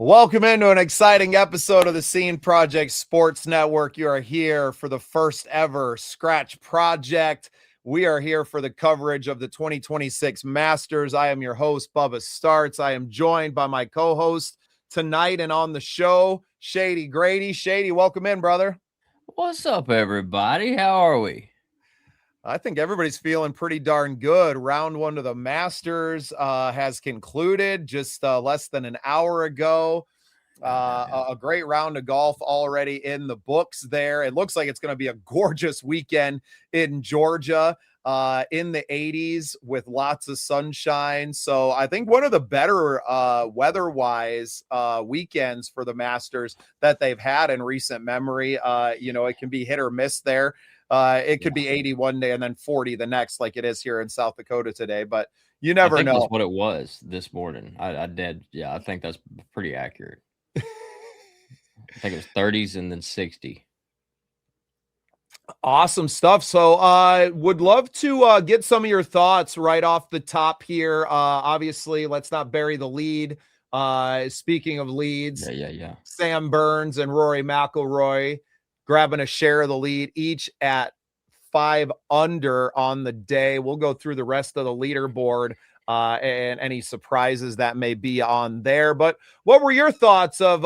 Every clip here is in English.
Welcome into an exciting episode of the Scene Project Sports Network. You are here for the first ever Scratch Project. We are here for the coverage of the 2026 Masters. I am your host, Bubba Starts. I am joined by my co-host tonight and on the show, Shady Grady. Shady, welcome in, brother. What's up, everybody? How are we? I think everybody's feeling pretty darn good. Round one of the Masters has concluded just less than an hour ago. A great round of golf already in the books there. It looks like it's going to be a gorgeous weekend in Georgia in the 80s with lots of sunshine. So I think one of the better weather-wise weekends for the Masters that they've had in recent memory. It can be hit or miss there. It could be 80 one day and then 40 the next, like it is here in South Dakota today, but you never know. That's what it was this morning. I did. Yeah, I think that's pretty accurate. I think it was 30s and then 60. Awesome stuff. So would love to get some of your thoughts right off the top here. Obviously, let's not bury the lead. Speaking of leads, Yeah. Sam Burns and Rory McElroy grabbing a share of the lead, each at 5 under on the day. We'll go through the rest of the leaderboard and any surprises that may be on there. But what were your thoughts of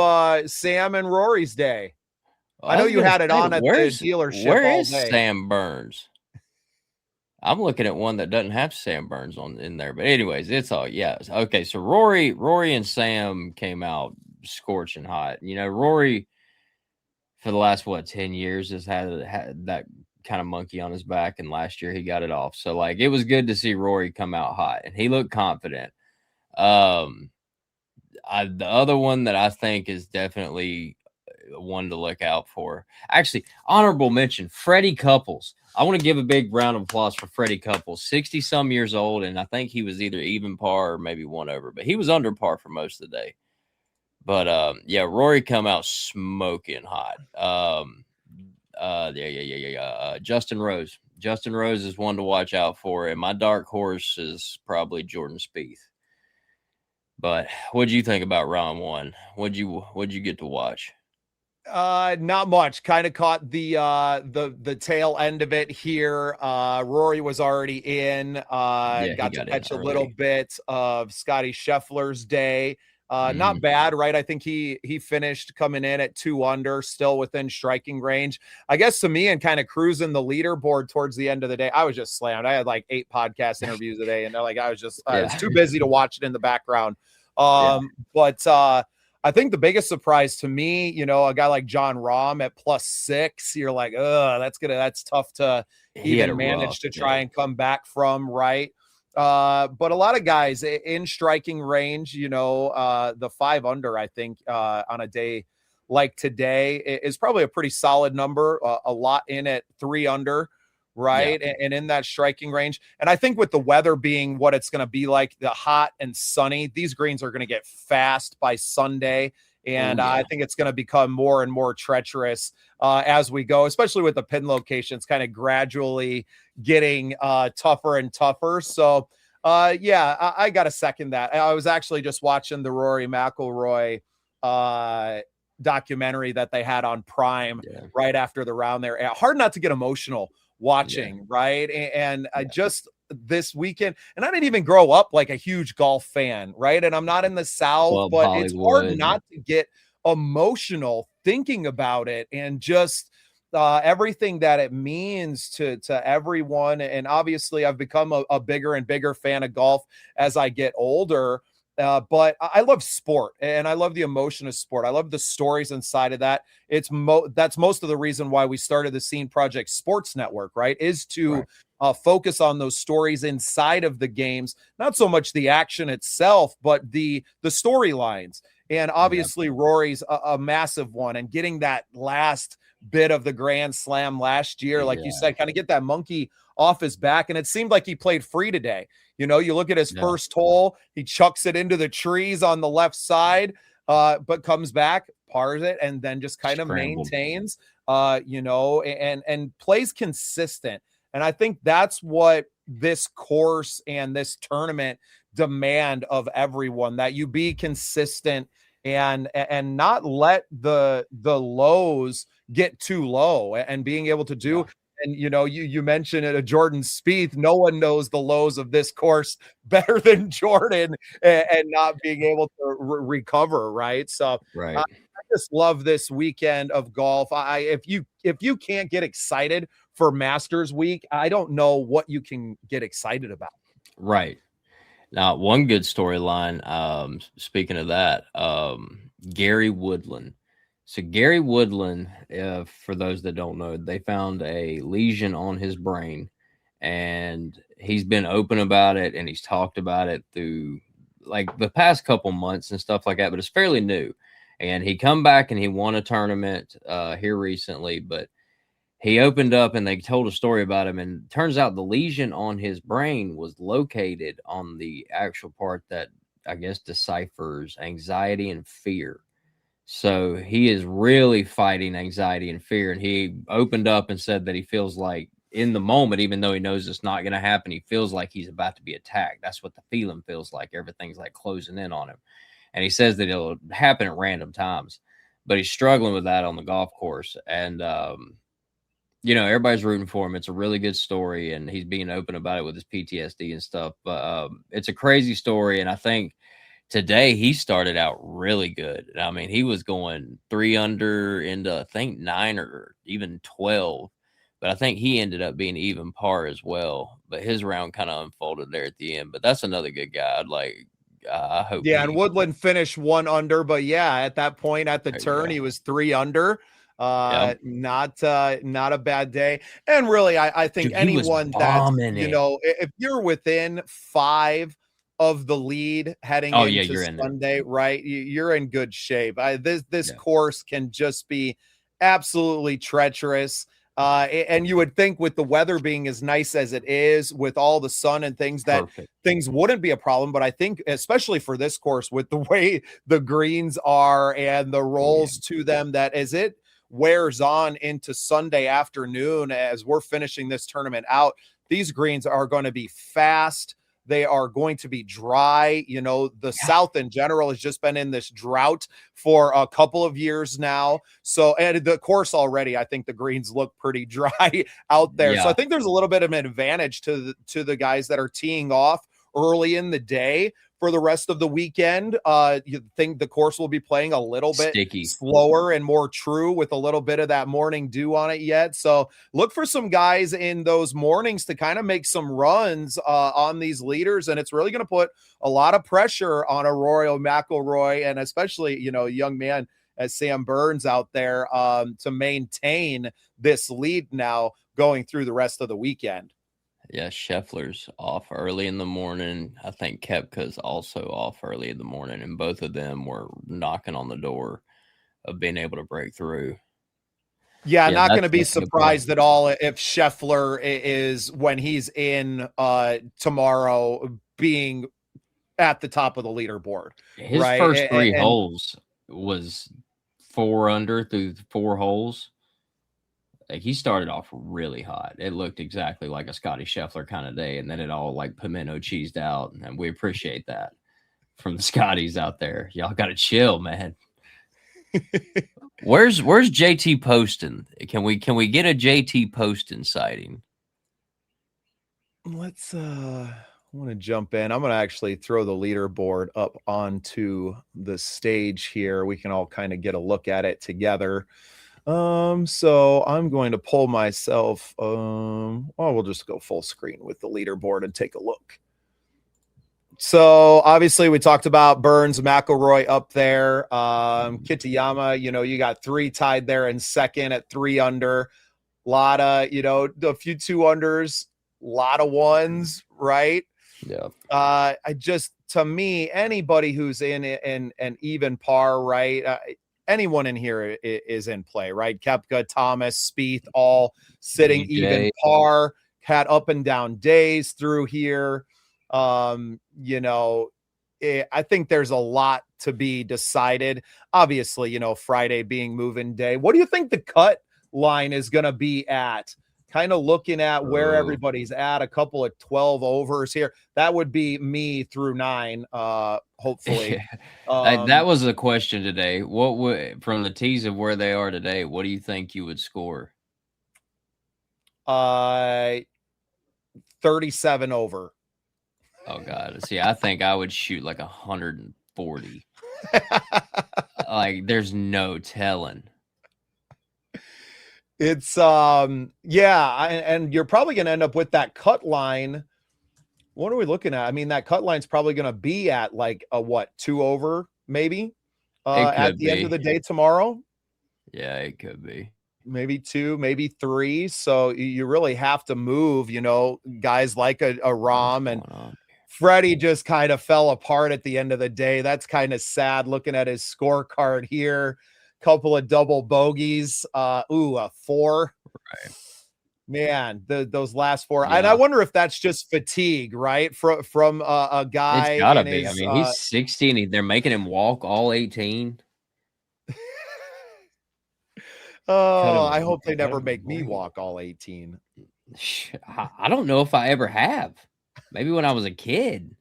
Sam and Rory's day? I know you had it on at the dealership. Where is Sam Burns? I'm looking at one that doesn't have Sam Burns in there. But anyways, it's all, yeah. Okay, so Rory and Sam came out scorching hot. You know, Rory, for the last, 10 years, has had that kind of monkey on his back, and last year he got it off. So, it was good to see Rory come out hot, and he looked confident. The other one that I think is definitely one to look out for. Actually, honorable mention, Freddie Couples. I want to give a big round of applause for Freddie Couples, 60-some years old, and I think he was either even par or maybe one over, but he was under par for most of the day. But, Rory come out smoking hot. Justin Rose. Justin Rose is one to watch out for, and my dark horse is probably Jordan Spieth. But what'd you think about round one? What'd you get to watch? Not much. Kind of caught the tail end of it here. Rory was already in. Got to catch a little bit of Scotty Scheffler's day. Not bad, right? I think he finished coming in at 2 under, still within striking range. I guess to me, and kind of cruising the leaderboard towards the end of the day, I was just slammed. I had 8 podcast interviews a day, and I was too busy to watch it in the background. But I think the biggest surprise to me, a guy like John Rahm at +6, you're like, that's tough to even manage to try and come back from, right? But a lot of guys in striking range, the 5 under, I think, on a day like today is probably a pretty solid number. A lot in at 3 under, right? Yeah. And in that striking range. And I think with the weather being what it's going to be like, the hot and sunny, these greens are going to get fast by Sunday. And I think it's going to become more and more treacherous as we go, especially with the pin locations kind of gradually getting tougher and tougher. So, I got to second that. I was actually just watching the Rory McElroy documentary that they had on Prime right after the round there. Hard not to get emotional watching, right? And I just this weekend, and I didn't even grow up like a huge golf fan, right? And I'm not in the South, but Hollywood. It's hard not to get emotional thinking about it and just everything that it means to everyone. And obviously I've become a bigger and bigger fan of golf as I get older. But I love sport, and I love the emotion of sport. I love the stories inside of that. That's most of the reason why we started the Scene Project Sports Network, right? Is to focus on those stories inside of the games, not so much the action itself, but the storylines. And obviously Rory's a massive one, and getting that last bit of the Grand Slam last year, like you said, kind of get that monkey off his back. And it seemed like he played free today. You look at his first hole, he chucks it into the trees on the left side, but comes back, pars it, and then just kind of maintains, and plays consistent. And I think that's what this course and this tournament demand of everyone, that you be consistent and not let the lows get too low, and being able to do. And you mentioned it, Jordan Spieth. No one knows the lows of this course better than Jordan, and not being able to recover, right? So right. I just love this weekend of golf. If you can't get excited for Masters Week, I don't know what you can get excited about. Right. Now, one good storyline, speaking of that, Gary Woodland. So Gary Woodland, for those that don't know, they found a lesion on his brain, and he's been open about it, and he's talked about it through like the past couple months and stuff like that, but it's fairly new. And he come back and he won a tournament here recently, but he opened up and they told a story about him, and turns out the lesion on his brain was located on the actual part that I guess deciphers anxiety and fear. So he is really fighting anxiety and fear. And he opened up and said that he feels like in the moment, even though he knows it's not going to happen, he feels like he's about to be attacked. That's what the feeling feels like. Everything's like closing in on him. And he says that it'll happen at random times, but he's struggling with that on the golf course. And, everybody's rooting for him. It's a really good story, and he's being open about it with his PTSD and stuff. But it's a crazy story, and I think today he started out really good. I mean, he was going 3 under into, I think, 9 or even 12. But I think he ended up being even par as well. But his round kind of unfolded there at the end. But that's another good guy. I hope. Yeah, and Woodland finished 1 under, but yeah, at that point at the turn, he was 3 under. Not a bad day. And really, I think anyone that, if you're within 5 of the lead heading into Sunday, right, you're in good shape. This course can just be absolutely treacherous. And you would think with the weather being as nice as it is, with all the sun and things, that things wouldn't be a problem. But I think, especially for this course, with the way the greens are and the rolls to them, that as it wears on into Sunday afternoon, as we're finishing this tournament out, these greens are going to be fast. They are going to be dry. The South in general has just been in this drought for a couple of years now. So, and the course already, I think the greens look pretty dry out there. So I think there's a little bit of an advantage to the guys that are teeing off early in the day for the rest of the weekend. You think the course will be playing a little bit slower and more true, with a little bit of that morning dew on it yet. So look for some guys in those mornings to kind of make some runs on these leaders. And it's really going to put a lot of pressure on a Rory McElroy, and especially, a young man as Sam Burns out there to maintain this lead now going through the rest of the weekend. Yeah, Scheffler's off early in the morning. I think Koepka's also off early in the morning, and both of them were knocking on the door of being able to break through. Yeah, not going to be surprised at all if Scheffler is, when he's in tomorrow, being at the top of the leaderboard. His first 3 holes was 4 under through 4 holes. Like, he started off really hot. It looked exactly like a Scotty Scheffler kind of day, and then it all like pimento cheesed out, and we appreciate that from the Scotties out there. Y'all got to chill, man. Where's JT Poston? Can we get a JT Poston sighting? Let's I want to jump in. I'm going to actually throw the leaderboard up onto the stage here. We can all kind of get a look at it together. So I'm going to pull myself, we'll just go full screen with the leaderboard and take a look. So obviously we talked about Burns, McElroy up there. Kitayama, you got 3 tied there in second at 3 under. Lot of, a few 2 unders, lot of 1s, right? Yeah. To me, anybody who's in an even par, right? Anyone in here is in play, right? Koepka, Thomas, Spieth, all sitting even par, had up and down days through here. I think there's a lot to be decided. Obviously, Friday being move-in day. What do you think the cut line is going to be at kind of looking at where everybody's at, a couple of 12 overs here. That would be me through 9, hopefully. That was a question today. What would, from the tees of where they are today, what do you think you would score? 37 over. Oh God. See, I think I would shoot like 140. Like there's no telling. It's yeah, and you're probably going to end up with that cut line. What are we looking at? I mean, that cut line's probably going to be at like a 2 over maybe at the end of the day tomorrow. Yeah, it could be. Maybe 2, maybe 3. So you really have to move, guys like a Rahm and Freddie just kind of fell apart at the end of the day. That's kind of sad looking at his scorecard here. Couple of double bogeys. A 4. Right. Man, those last 4. Yeah. And I wonder if that's just fatigue, right? From a guy. It's gotta be. I mean, he's 16. They're making him walk all 18. Oh, I hope they never make me walk all 18. I don't know if I ever have. Maybe when I was a kid.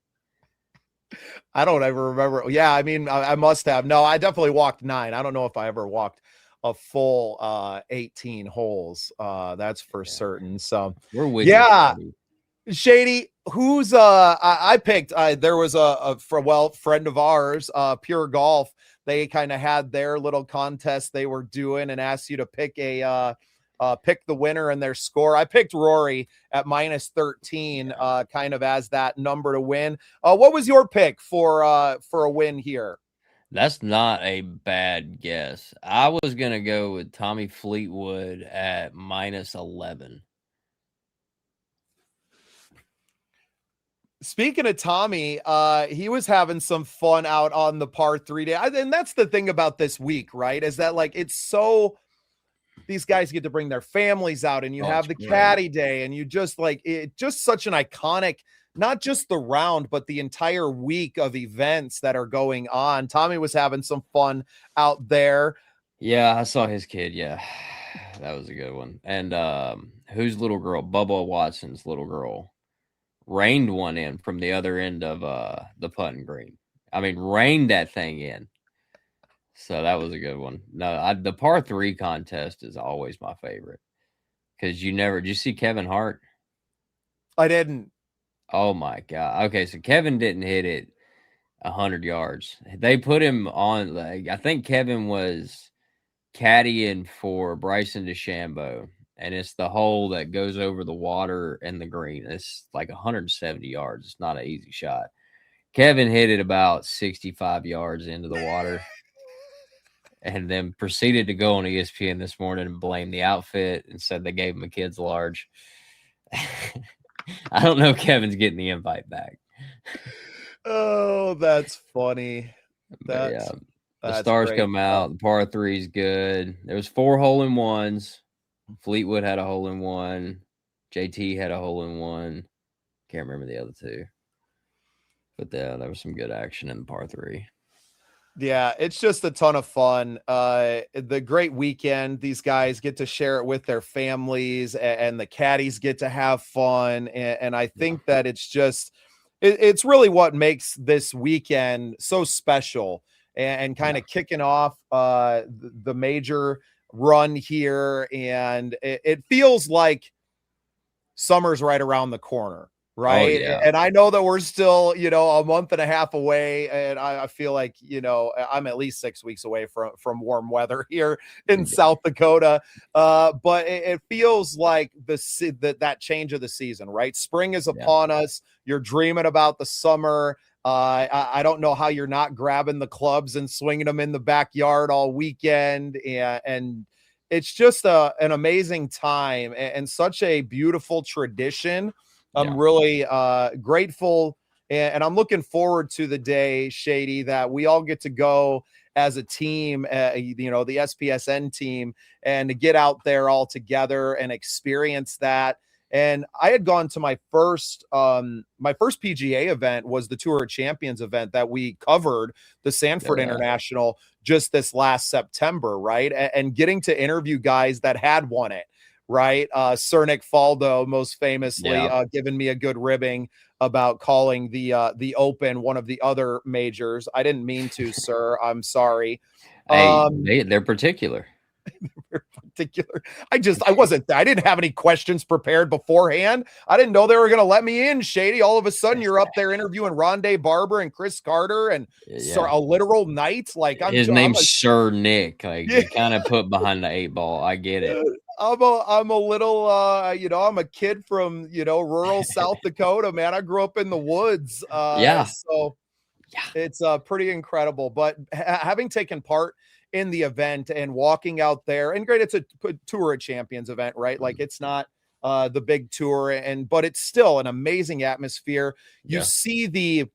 I don't ever remember. Yeah, I mean, I must have. No, I definitely walked 9. I don't know if I ever walked a full 18 holes. That's for certain. So we're with you. Shady, who's I picked there was a friend of ours, Pure Golf. They kind of had their little contest they were doing and asked you to pick pick the winner and their score. I picked Rory at -13, kind of as that number to win. What was your pick for a win here? That's not a bad guess. I was gonna go with Tommy Fleetwood at -11. Speaking of Tommy, he was having some fun out on the par 3 day. And that's the thing about this week, right? Is that like, it's so, these guys get to bring their families out and you have the caddy day and you just like, it just such an iconic, not just the round, but the entire week of events that are going on. Tommy was having some fun out there. Yeah, I saw his kid. Yeah, that was a good one. And whose little girl? Bubba Watson's little girl reined one in from the other end of the putting green. I mean, reined that thing in. So that was a good one. No, the par 3 contest is always my favorite because did you see Kevin Hart? I didn't. Oh my God. Okay, so Kevin didn't hit it 100 yards. They put him on, like, I think Kevin was caddying for Bryson DeChambeau. And it's the hole that goes over the water and the green. It's like 170 yards. It's not an easy shot. Kevin hit it about 65 yards into the water and then proceeded to go on ESPN this morning and blame the outfit and said they gave him a kid's large. I don't know if Kevin's getting the invite back. Oh, that's funny. The stars come out. The par 3 is good. There was 4 hole-in-ones. Fleetwood had a hole-in-one. JT had a hole-in-one. Can't remember the other 2. But there was some good action in the par 3. Yeah, it's just a ton of fun. The great weekend. These guys get to share it with their families and the caddies get to have fun. And I think that it's just, it's really what makes this weekend so special and kind of kicking off the major run here. And it feels like summer's right around the corner. Right. Oh, yeah. And I know that we're still, a month and a half away. And I feel like, I'm at least 6 weeks away from warm weather here in South Dakota. But it feels like that change of the season, right? Spring is upon us. You're dreaming about the summer. I don't know how you're not grabbing the clubs and swinging them in the backyard all weekend. And it's just an amazing time and such a beautiful tradition. I'm really grateful and I'm looking forward to the day, Shady, that we all get to go as a team, the SPSN team, and to get out there all together and experience that. And I had gone to my first PGA event was the Tour of Champions event that we covered, the Sanford International, just this last September, right? And getting to interview guys that had won it. right? Sir Nick Faldo, most famously, giving me a good ribbing about calling the Open one of the other majors. I didn't mean to, sir. I'm sorry. Hey, they're particular. Particular. I didn't have any questions prepared beforehand. I didn't know they were going to let me in, Shady. All of a sudden you're up there interviewing Rondé Barber and Chris Carter and a literal knight. Like his name's Sir Nick. Like you kind of put behind the 8 ball. I get it. I'm a little I'm a kid from rural South Dakota, man. I grew up in the woods. So it's pretty incredible. But having taken part in the event and walking out there, and great, it's a Tour of Champions event, right? Like it's not the big tour, but it's still an amazing atmosphere. You see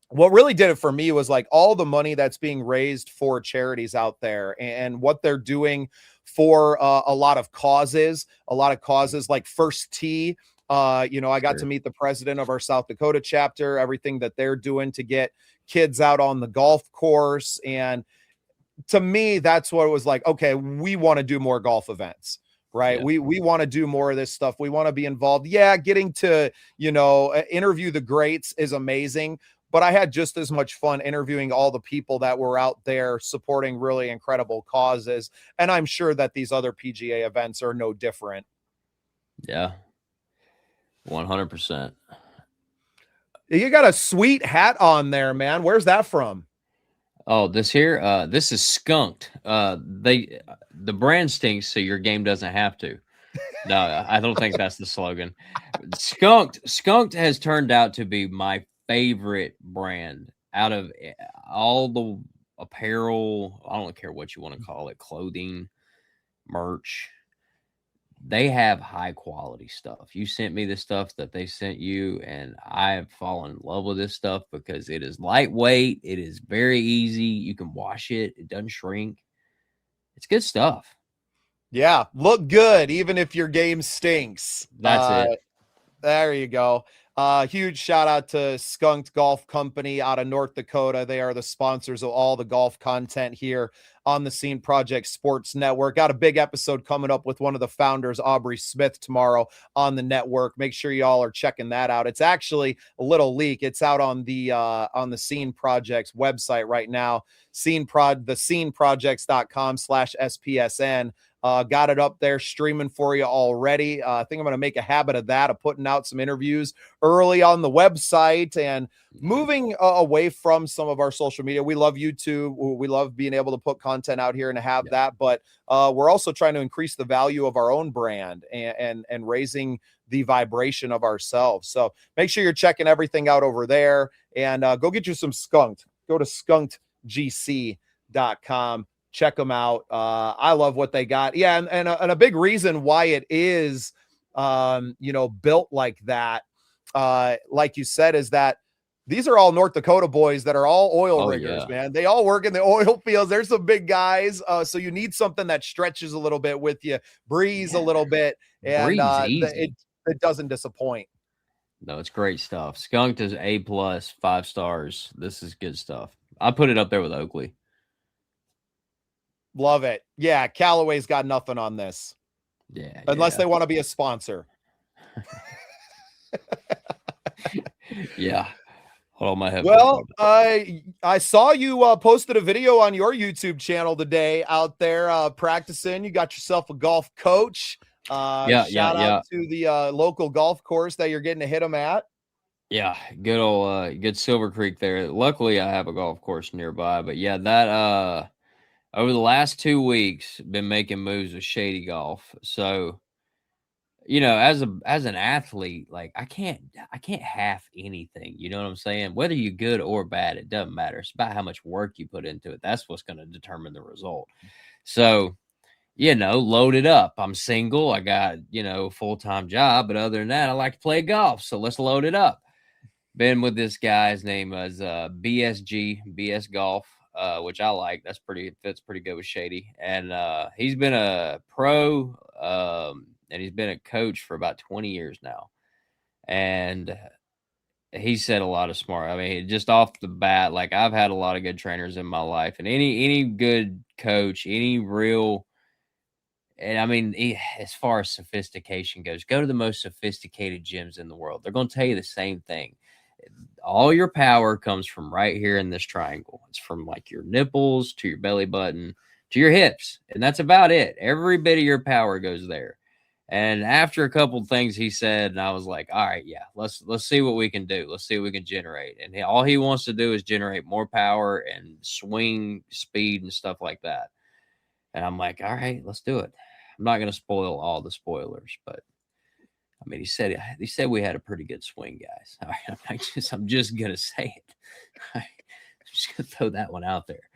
what really did it for me was like all the money that's being raised for charities out there and what they're doing for a lot of causes like First Tee. I got to meet the president of our South Dakota chapter, everything that they're doing to get kids out on the golf course. And to me, that's what it was like. Okay, we want to do more golf events, right? We want to do more of this stuff. We want to be involved. Yeah, getting to, interview the greats is amazing, but I had just as much fun interviewing all the people that were out there supporting really incredible causes. And I'm sure that these other PGA events are no different. Yeah. 100%. You got a sweet hat on there, man. Where's that from? Oh, this is Skunk'd. The brand stinks, so your game doesn't have to. No, I don't think that's the slogan. Skunk'd has turned out to be my favorite brand out of all the apparel. I don't care what you want to call it, clothing, merch. They have high quality stuff. You sent me the stuff that they sent you, and I have fallen in love with this stuff because it is lightweight. It is very easy. You can wash it. It doesn't shrink. It's good stuff. Yeah. Look good, even if your game stinks. That's it. There you go. Huge shout out to Skunk'd Golf Company out of North Dakota. They are the sponsors of all the golf content here on the Scene Project Sports Network. Got a big episode coming up with one of the founders, Aubrey Smith, tomorrow on the network. Make sure y'all are checking that out. It's actually a little leak. It's out on the Scene Project's website right now. sceneprojects.com/SPSN. Got it up there streaming for you already. I think I'm going to make a habit of that, of putting out some interviews early on the website and moving away from some of our social media. We love YouTube. We love being able to put content out here and have that, but we're also trying to increase the value of our own brand and raising the vibration of ourselves. So make sure you're checking everything out over there and go get you some Skunk'd. Go to skunkedgc.com. Check them out. I love what they got. Yeah. And a big reason why it is, built like that, like you said, is that these are all North Dakota boys that are all oil riggers, man. They all work in the oil fields. There's some big guys. So you need something that stretches a little bit with you, breathes a little bit, and it doesn't disappoint. No, it's great stuff. Skunk'd is A+, 5 stars. This is good stuff. I put it up there with Oakley. Love it. Yeah, Callaway's got nothing on this. Yeah. Unless they want to be a sponsor. Yeah. Hold on my head. Well, I saw you posted a video on your YouTube channel today out there practicing. You got yourself a golf coach. Shout out to the local golf course that you're getting to hit them at. Yeah, good old good Silver Creek there. Luckily, I have a golf course nearby. But yeah, that over the last 2 weeks, been making moves with Shady Golf. So, as an athlete, like I can't half anything. You know what I'm saying? Whether you're good or bad, it doesn't matter. It's about how much work you put into it. That's what's going to determine the result. So, load it up. I'm single. I got, a full-time job. But other than that, I like to play golf. So let's load it up. Been with this guy. His name is BS Golf. Which I like. Fits pretty good with Shady. And he's been a pro and he's been a coach for about 20 years now. And he said a lot of smart. I mean, just off the bat, like I've had a lot of good trainers in my life, and any good coach, any real And I mean, as far as sophistication goes, go to the most sophisticated gyms in the world. They're going to tell you the same thing. All your power comes from right here in this triangle. It's from like your nipples to your belly button to your hips. And that's about it. Every bit of your power goes there. And after a couple of things he said, and I was like, all right, yeah, let's see what we can do. Let's see what we can generate. And all he wants to do is generate more power and swing speed and stuff like that. And I'm like, all right, let's do it. I'm not going to spoil all the spoilers, but I mean, he said we had a pretty good swing, guys. All right, I'm just going to say it. I'm just going to throw that one out there.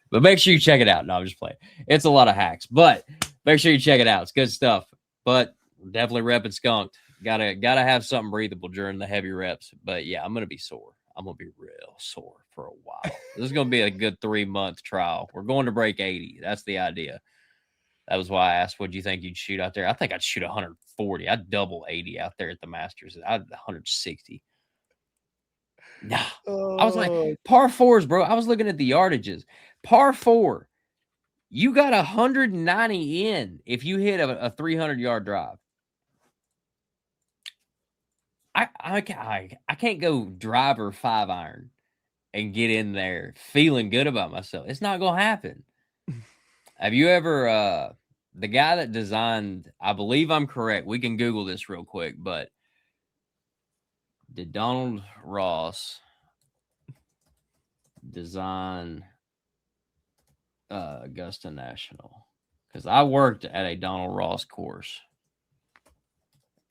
But make sure you check it out. No, I'm just playing. It's a lot of hacks, but make sure you check it out. It's good stuff. But definitely repping Skunk'd. Gotta have something breathable during the heavy reps. But yeah, I'm gonna be sore. I'm gonna be real sore for a while. This is gonna be a good 3-month trial. We're going to break 80. That's the idea. That was why I asked, what do you think you'd shoot out there? I think I'd shoot 140. I'd double 80 out there at the Masters. I'd 160. Nah. I was like, par fours, bro. I was looking at the yardages. Par 4. You got 190 in if you hit a 300-yard drive. I can't go driver 5-iron and get in there feeling good about myself. It's not going to happen. Have you ever, the guy that designed, I believe I'm correct. We can Google this real quick, but did Donald Ross design Augusta National? Because I worked at a Donald Ross course.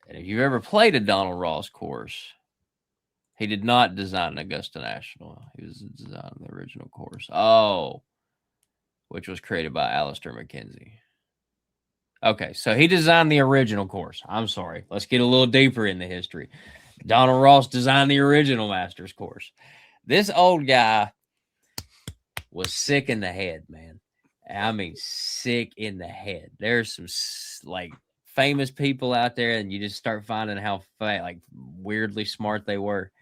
And if you ever played a Donald Ross course, he did not design Augusta National. He was designing the original course. Oh, which was created by Alistair McKenzie. Okay, so he designed the original course. I'm sorry. Let's get a little deeper in the history. Donald Ross designed the original Masters course. This old guy was sick in the head, man. I mean, sick in the head. There's some like famous people out there, and you just start finding how like weirdly smart they were.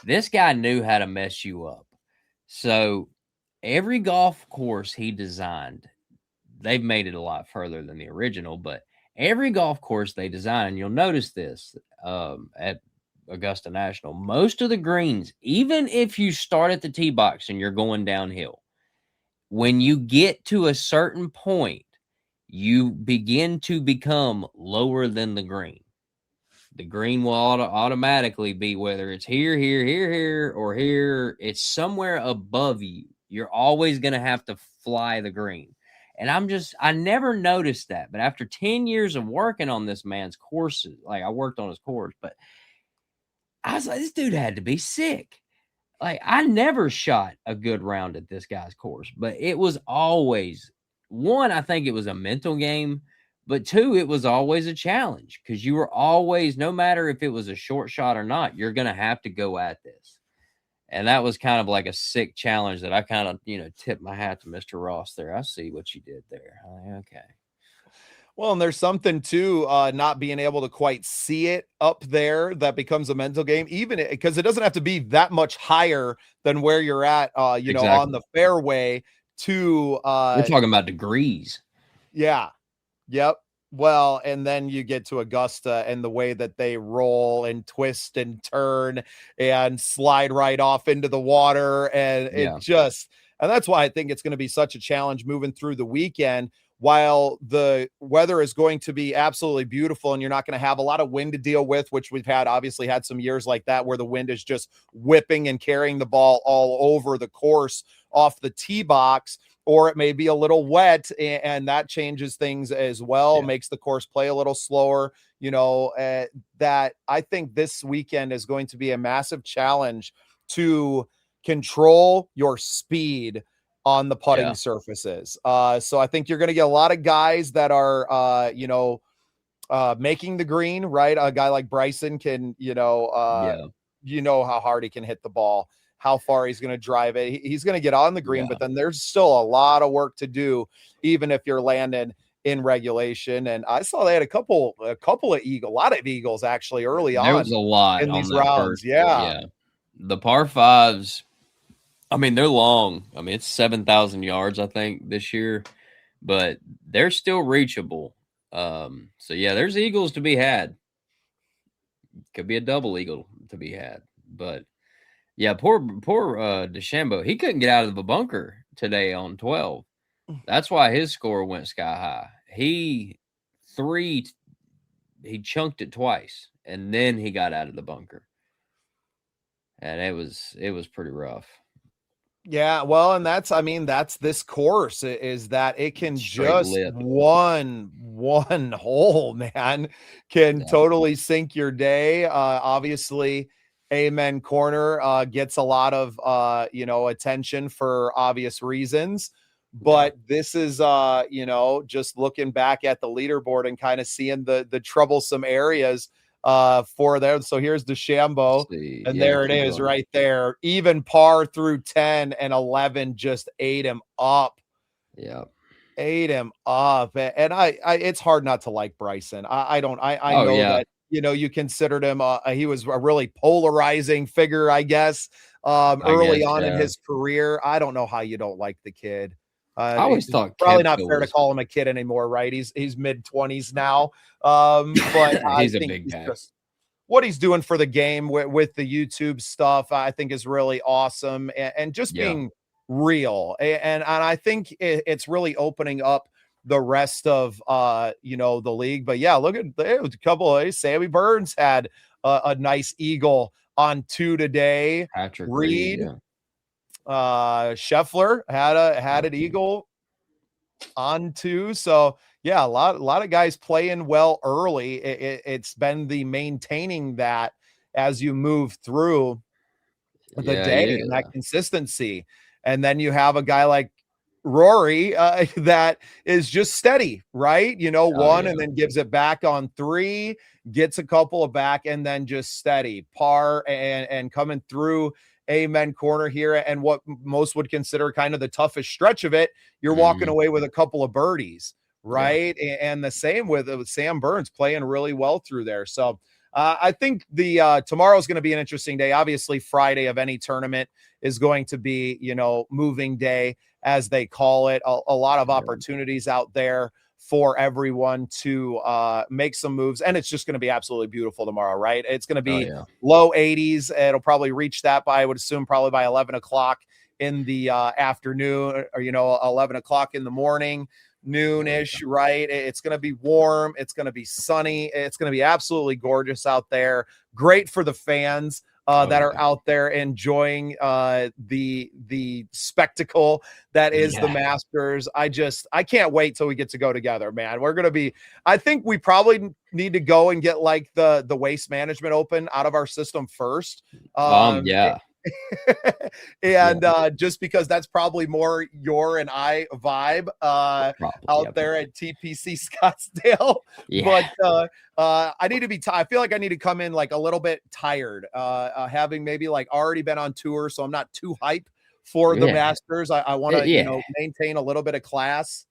This guy knew how to mess you up. So every golf course he designed, they've made it a lot further than the original, but every golf course they design, and you'll notice this at Augusta National, most of the greens, even if you start at the tee box and you're going downhill, when you get to a certain point, you begin to become lower than the green. The green will automatically be, whether it's here, here, here, here, or here, it's somewhere above you. You're always going to have to fly the green. And I never noticed that. But after 10 years of working on this man's courses, like I worked on his course, but I was like, this dude had to be sick. Like, I never shot a good round at this guy's course, but it was always, one, I think it was a mental game, but two, it was always a challenge because you were always, no matter if it was a short shot or not, you're going to have to go at this. And that was kind of like a sick challenge that I kind of, tipped my hat to Mr. Ross there. I see what you did there. Okay. Well, and there's something to not being able to quite see it up there that becomes a mental game, even because it doesn't have to be that much higher than where you're at, exactly, on the fairway to we're talking about degrees. Yeah. Yep. Well, and then you get to Augusta and the way that they roll and twist and turn and slide right off into the water. And and that's why I think it's going to be such a challenge moving through the weekend. While the weather is going to be absolutely beautiful and you're not going to have a lot of wind to deal with, which we've obviously had some years like that where the wind is just whipping and carrying the ball all over the course off the tee box, or it may be a little wet and that changes things as well, makes the course play a little slower, that I think this weekend is going to be a massive challenge to control your speed on the putting surfaces. So I think you're going to get a lot of guys that are, making the green, right? A guy like Bryson can, how hard he can hit the ball, how far he's going to drive it. He's going to get on the green, but then there's still a lot of work to do, even if you're landing in regulation. And I saw they had a lot of eagles actually early on. There was a lot in these rounds. The par fives, I mean, they're long. I mean, it's 7,000 yards, I think, this year, but they're still reachable. So yeah, there's eagles to be had. Could be a double eagle to be had, but yeah, poor DeChambeau. He couldn't get out of the bunker today on 12. That's why his score went sky high. He chunked it twice, and then he got out of the bunker, and it was pretty rough. Yeah, well, and that's this course is that it can Straight just lip. one hole, man, can totally sink your day. Obviously, Amen Corner gets a lot of attention for obvious reasons. But this is just looking back at the leaderboard and kind of seeing the troublesome areas for there. So here's DeChambeau, and there it is right there. Even par through 10 and 11 just ate him up. Yeah. Ate him up. And I it's hard not to like Bryson. I know that, you considered him, he was a really polarizing figure, I guess, early on in his career. I don't know how you don't like the kid. I always thought probably not fair to call him a kid anymore, right? He's mid-20s now. But he's a big guy. What he's doing for the game with the YouTube stuff, I think is really awesome, and just being real. And I think it's really opening up the rest of the league. But yeah, look at a couple of Sammy Burns had a nice eagle on 2 today. Patrick Reed. Scheffler had an eagle on 2. So yeah, a lot of guys playing well early. It's been the maintaining that as you move through the day and that consistency. And then you have a guy like Rory that is just steady, right? And then gives it back on 3, gets a couple of back, and then just steady par and coming through Amen Corner here, and what most would consider kind of the toughest stretch of it, you're walking away with a couple of birdies, right? And the same with Sam Burns playing really well through there. So I think the tomorrow is going to be an interesting day. Obviously, Friday of any tournament is going to be, moving day, as they call it. A lot of opportunities out there for everyone to make some moves, and it's just going to be absolutely beautiful tomorrow, right? It's going to be low 80s. It'll probably reach that by, I would assume, probably by 11 o'clock in the afternoon, or 11 o'clock in the morning, noonish, right? It's going to be warm. It's going to be sunny. It's going to be absolutely gorgeous out there. Great for the fans that are out there enjoying the spectacle that is the Masters. I can't wait till we get to go together, man. I think we probably need to go and get like the Waste Management Open out of our system first. And just because that's probably more your and I vibe out there at TPC Scottsdale. But I need to be I feel like I need to come in like a little bit tired, having maybe like already been on tour, so I'm not too hype for the Masters. I want to maintain a little bit of class.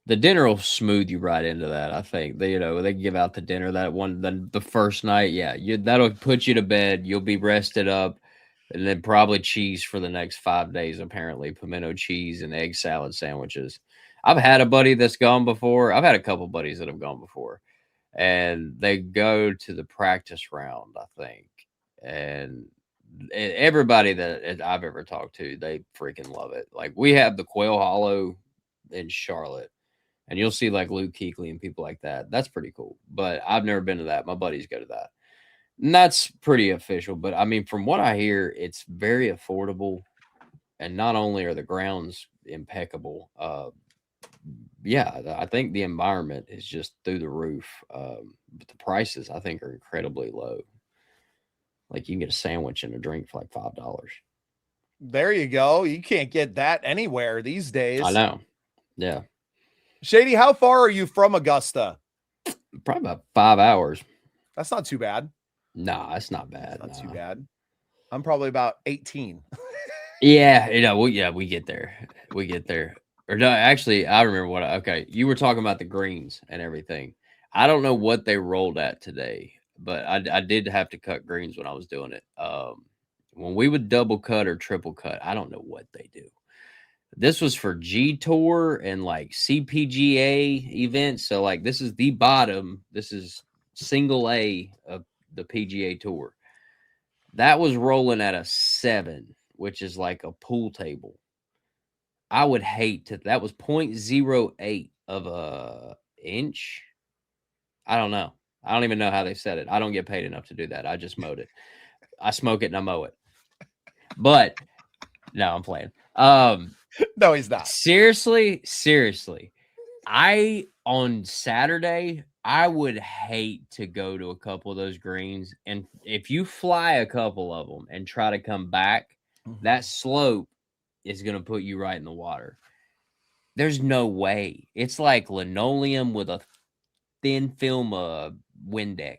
The dinner will smooth you right into that. I think they give out the dinner the first night. That'll put you to bed. You'll be rested up. And then probably cheese for the next 5 days, apparently. Pimento cheese and egg salad sandwiches. I've had a buddy that's gone before. I've had a couple buddies that have gone before. And they go to the practice round, I think. And everybody that I've ever talked to, they freaking love it. Like, we have the Quail Hollow in Charlotte. And you'll see, like, Luke Kuechly and people like that. That's pretty cool. But I've never been to that. My buddies go to that. And that's pretty official, but I mean, from what I hear, it's very affordable, and not only are the grounds impeccable, I think the environment is just through the roof. But the prices, I think, are incredibly low. Like, you can get a sandwich and a drink for like $5. There you go. You can't get that anywhere these days. I know. Yeah. Shady, how far are you from Augusta? Probably about 5 hours. That's not too bad. Nah, it's not bad. Not too bad. I'm probably about 18. We get there. We get there. Or no, actually, I remember okay, you were talking about the greens and everything. I don't know what they rolled at today, but I did have to cut greens when I was doing it. When we would double cut or triple cut, I don't know what they do. This was for G Tour and like CPGA events. So like this is the bottom. This is single A of the PGA Tour. That was rolling at a 7, which is like a pool table. I would hate to. That was 0.08 of a inch. I don't know. I don't even know how they said it. I don't get paid enough to do that. I just mowed it. I smoke it and I mow it. But no, I'm playing. No, he's not. Seriously. On Saturday, I would hate to go to a couple of those greens. And if you fly a couple of them and try to come back, that slope is going to put you right in the water. There's no way. It's like linoleum with a thin film Windex.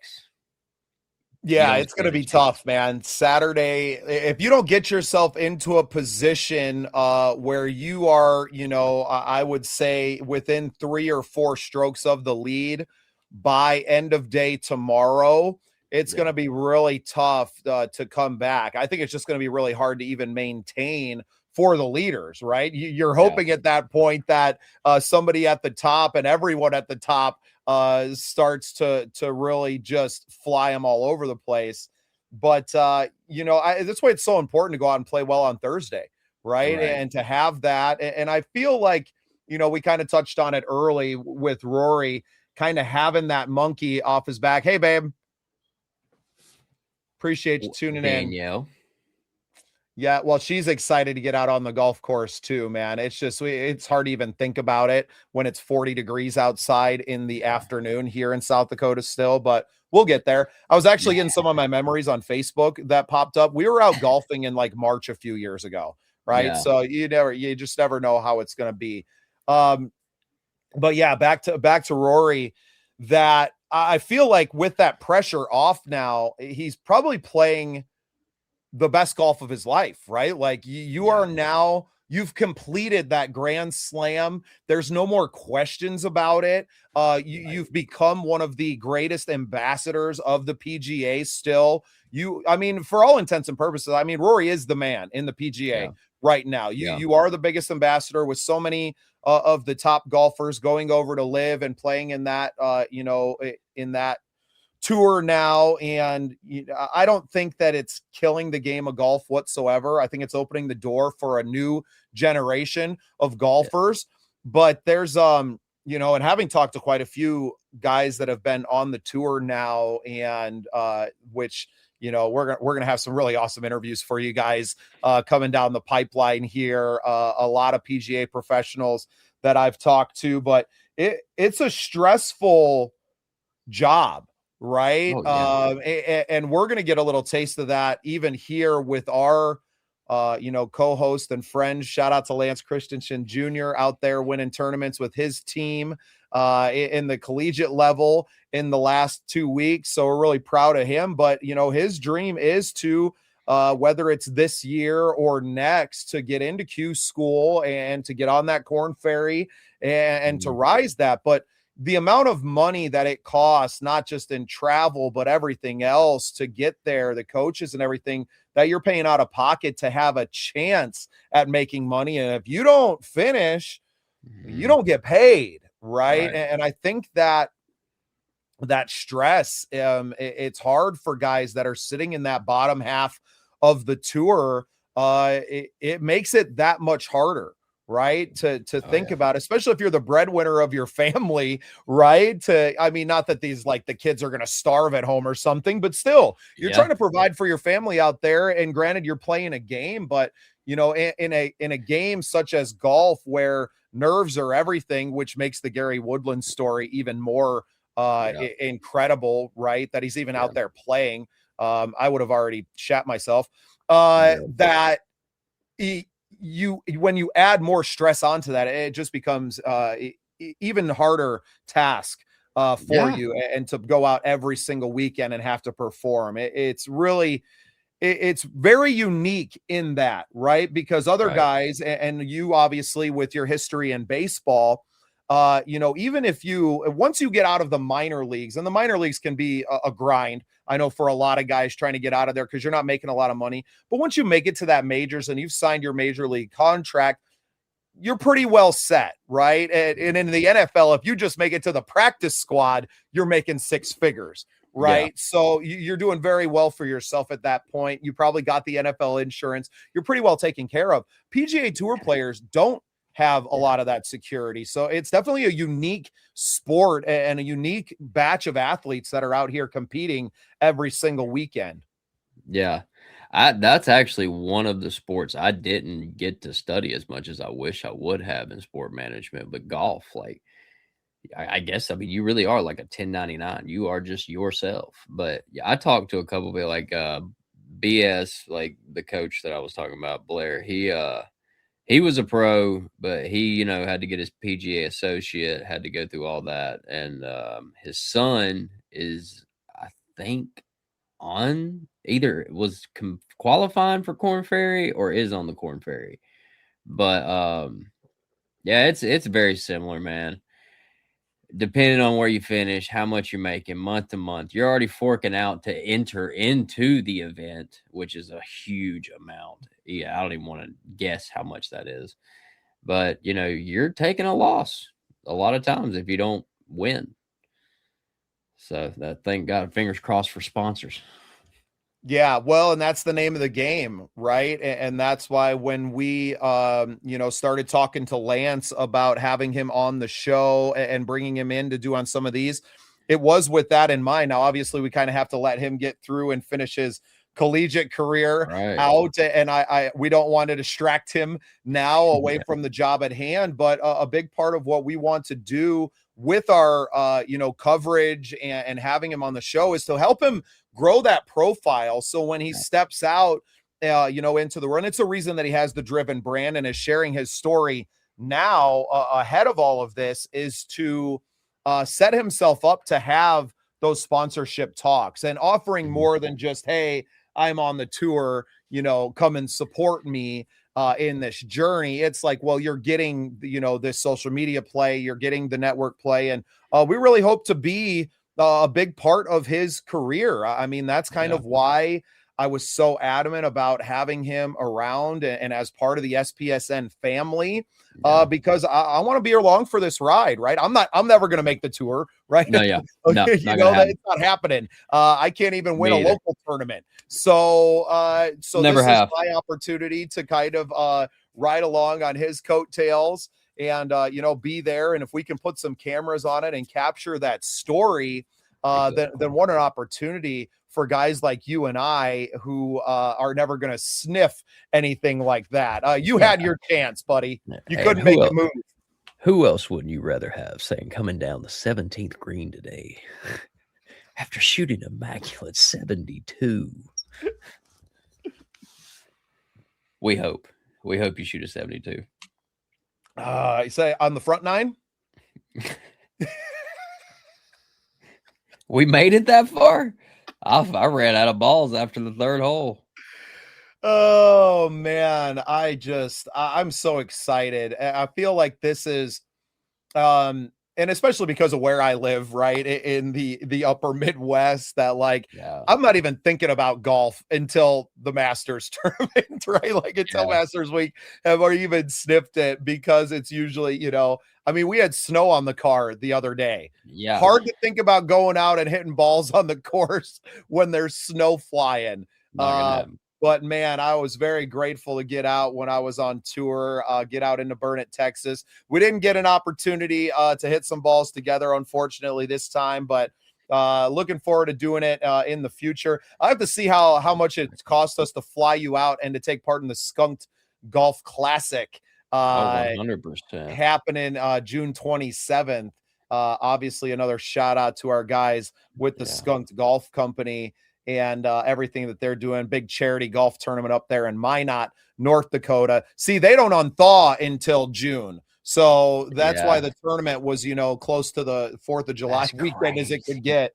Yeah, it's going to be tough, man. Saturday, if you don't get yourself into a position where you are, I would say within 3 or 4 strokes of the lead by end of day tomorrow, it's going to be really tough to come back. I think it's just going to be really hard to even maintain for the leaders, right? You're hoping at that point that somebody at the top and everyone at the top starts to really just fly them all over the place. But, that's why it's so important to go out and play well on Thursday, right? And to have that. And I feel like, we kind of touched on it early with Rory kind of having that monkey off his back. Hey, babe. Appreciate you tuning in. Yeah, well, she's excited to get out on the golf course too, man. It's hard to even think about it when it's 40 degrees outside in the afternoon here in South Dakota still, but we'll get there. I was actually getting some of my memories on Facebook that popped up. We were out golfing in like March a few years ago, right? Yeah. So you just never know how it's going to be. But yeah, back to Rory, that I feel like with that pressure off now, he's probably playing the best golf of his life, right? Like you are now, you've completed that Grand Slam. There's no more questions about it. You've become one of the greatest ambassadors of the PGA still. For all intents and purposes, Rory is the man in the PGA right now. You are the biggest ambassador with so many of the top golfers going over to live and playing in that, in that tour now. And I don't think that it's killing the game of golf whatsoever. I think it's opening the door for a new generation of golfers. But there's and having talked to quite a few guys that have been on the tour now, and which we're gonna have some really awesome interviews for you guys coming down the pipeline here. A lot of PGA professionals that I've talked to, but it's a stressful job. Right. And we're going to get a little taste of that even here with our, co-host and friend. Shout out to Lance Christensen Jr. out there winning tournaments with his team in the collegiate level in the last 2 weeks. So we're really proud of him. But, his dream is to, whether it's this year or next, to get into Q school and to get on that Corn Ferry and to rise that. But the amount of money that it costs, not just in travel, but everything else to get there, the coaches and everything that you're paying out of pocket to have a chance at making money. And if you don't finish, you don't get paid. Right. And I think that stress, it's hard for guys that are sitting in that bottom half of the tour. It makes it that much harder. Right. To think about, especially if you're the breadwinner of your family, right? Not that these, like, the kids are going to starve at home or something, but still you're trying to provide for your family out there. And granted, you're playing a game, but in a game such as golf, where nerves are everything, which makes the Gary Woodland story even more incredible, right? That he's even out there playing. I would have already shat myself. That when you add more stress onto that, it just becomes even harder task for you, and to go out every single weekend and have to perform. It's very unique in that, right? Because other guys, and you obviously with your history in baseball, even if once you get out of the minor leagues, and the minor leagues can be a grind, I know, for a lot of guys trying to get out of there because you're not making a lot of money. But once you make it to that majors and you've signed your major league contract, you're pretty well set, right? And in the NFL, if you just make it to the practice squad, you're making six figures, right? Yeah. So you're doing very well for yourself at that point. You probably got the NFL insurance. You're pretty well taken care of. PGA Tour players don't have a lot of that security. So it's definitely a unique sport and a unique batch of athletes that are out here competing every single weekend. Yeah. That's actually one of the sports I didn't get to study as much as I wish I would have in sport management, but golf, like, I guess, I mean, you really are like a 1099. You are just yourself. But yeah, I talked to a couple of people like BS, like the coach that I was talking about, Blair. He was a pro, but he, had to get his PGA associate, had to go through all that. And his son is, I think, on either was qualifying for Korn Ferry or is on the Korn Ferry. But yeah, it's very similar, man. Depending on where you finish, how much you're making month to month, you're already forking out to enter into the event, which is a huge amount. Yeah, I don't even want to guess how much that is. But, you're taking a loss a lot of times if you don't win. So thank God, fingers crossed for sponsors. Yeah, well, and that's the name of the game, right? And that's why when we, started talking to Lance about having him on the show and bringing him in to do on some of these, it was with that in mind. Now, obviously, we kind of have to let him get through and finish his collegiate career out, and we don't want to distract him now away from the job at hand. But a big part of what we want to do with our, coverage and having him on the show is to help him grow that profile. So when he steps out, into the run, it's a reason that he has the Driven brand and is sharing his story now ahead of all of this is to set himself up to have those sponsorship talks and offering more than just, hey, I'm on the tour, come and support me in this journey. It's like, well, you're getting, this social media play, you're getting the network play. And we really hope to be a big part of his career. I mean, that's kind of why I was so adamant about having him around and as part of the SPSN family, because I want to be along for this ride, right? I'm never going to make the tour, right? No, yeah. No, it's not happening. I can't even win a local tournament. So never this have. is my opportunity to kind of ride along on his coattails and, be there. And if we can put some cameras on it and capture that story, then what an opportunity for guys like you and I who are never going to sniff anything like that. You had your chance, buddy. You couldn't make the move. Who else would you rather have saying coming down the 17th green today after shooting immaculate 72? We hope you shoot a 72. You say on the front nine? We made it that far? I ran out of balls after the third hole. Oh man, I'm so excited. I feel like this is and especially because of where I live, right, in the upper Midwest, that I'm not even thinking about golf until the Masters tournament, right? Like until Masters week have I even sniffed it, because it's usually, I mean, we had snow on the car the other day. Yeah. Hard to think about going out and hitting balls on the course when there's snow flying. But man, I was very grateful to get out when I was on tour, get out into Burnett, Texas. We didn't get an opportunity to hit some balls together, unfortunately, this time, but looking forward to doing it in the future. I have to see how much it cost us to fly you out and to take part in the Skunk'd Golf Classic. 100%. Happening June 27th. Obviously, another shout out to our guys with the Skunk'd Golf Company and everything that they're doing. Big charity golf tournament up there in Minot, North Dakota. See, they don't unthaw until June. So that's why the tournament was, close to the 4th of July weekend as it could get.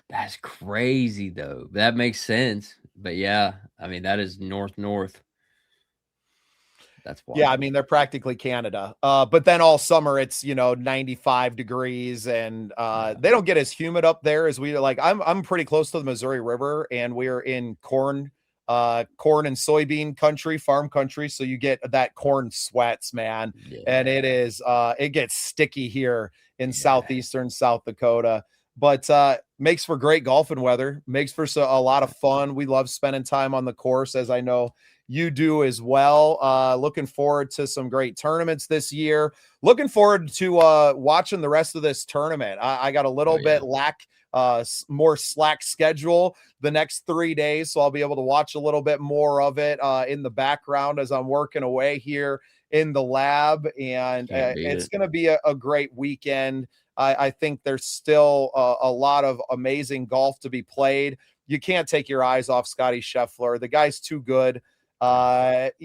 That's crazy, though. That makes sense. But yeah, I mean, that is north. That's wild. Yeah, I mean, they're practically Canada. But then all summer it's, 95 degrees and they don't get as humid up there as we like. I'm pretty close to the Missouri River and we're in corn corn and soybean country, farm country. So you get that corn sweats, man. Yeah. And it is, it gets sticky here in southeastern South Dakota, but makes for great golfing weather, makes for a lot of fun. We love spending time on the course, as I know you do as well. Looking forward to some great tournaments this year. Looking forward to watching the rest of this tournament. I got a little bit more slack schedule the next 3 days, so I'll be able to watch a little bit more of it in the background as I'm working away here in the lab, and it's going to be a great weekend. I think there's still a lot of amazing golf to be played. You can't take your eyes off Scotty Scheffler. The guy's too good. Obviously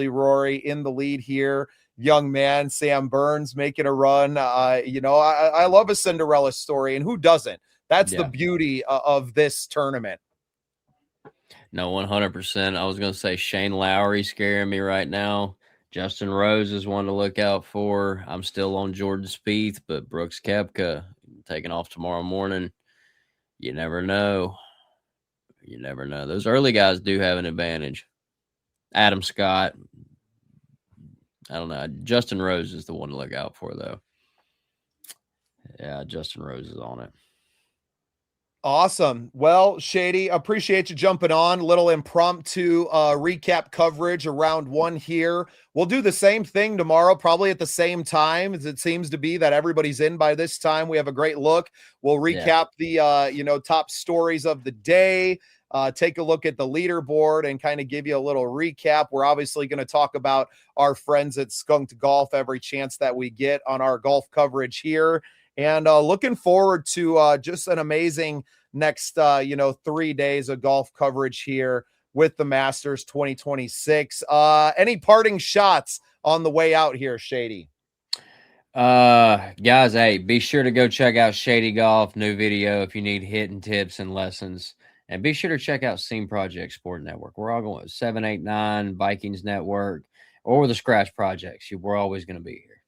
Rory in the lead here. Young man, Sam Burns making a run. I love a Cinderella story, and who doesn't? That's the beauty of this tournament. No, 100%. I was going to say Shane Lowry scaring me right now. Justin Rose is one to look out for. I'm still on Jordan Spieth, but Brooks Koepka taking off tomorrow morning. You never know. You never know. Those early guys do have an advantage. Adam Scott. I don't know. Justin Rose is the one to look out for, though. Yeah, Justin Rose is on it. Awesome. Well, Shady, appreciate you jumping on. Little impromptu recap coverage around one here. We'll do the same thing tomorrow, probably at the same time, as it seems to be that everybody's in by this time. We have a great look. We'll recap the top stories of the day. Take a look at the leaderboard and kind of give you a little recap. We're obviously going to talk about our friends at Skunk'd Golf every chance that we get on our golf coverage here. And looking forward to just an amazing next, 3 days of golf coverage here with the Masters 2026. Any parting shots on the way out here, Shady? Guys, hey, be sure to go check out Shady Golf, new video if you need hitting tips and lessons. And be sure to check out Scene Project Sport Network. We're all going 789 Vikings Network or the Scratch Projects. We're always going to be here.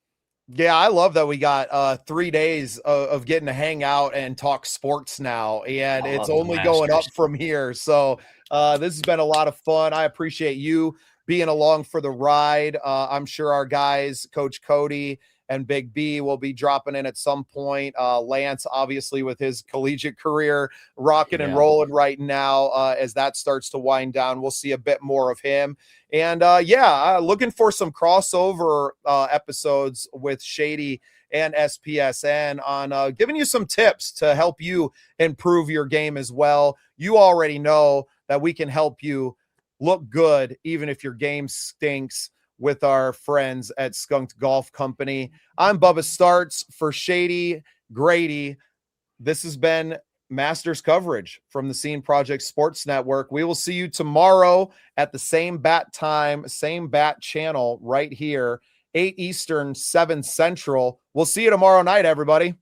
Yeah, I love that we got 3 days of getting to hang out and talk sports now, and it's only going up from here. So this has been a lot of fun. I appreciate you being along for the ride. I'm sure our guys, Coach Cody and Big B, will be dropping in at some point. Lance, obviously, with his collegiate career rocking and rolling right now, as that starts to wind down, we'll see a bit more of him. And looking for some crossover episodes with Shady and SPSN on giving you some tips to help you improve your game as well. You already know that we can help you look good, even if your game stinks, with our friends at Skunk'd Golf Company. I'm Bubba Starts for Shady, Grady. This has been Masters coverage from the Scene Project Sports Network. We will see you tomorrow at the same bat time, same bat channel right here, 8 Eastern, 7 Central. We'll see you tomorrow night, everybody.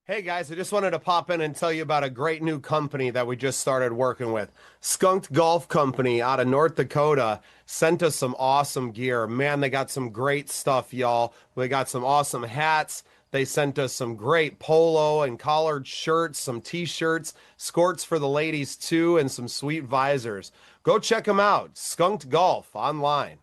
Hey guys, I just wanted to pop in and tell you about a great new company that we just started working with. Skunk'd Golf Company out of North Dakota sent us some awesome gear. Man, they got some great stuff, y'all. They got some awesome hats. They sent us some great polo and collared shirts, some t-shirts, skirts for the ladies too, and some sweet visors. Go check them out. Skunk'd Golf online.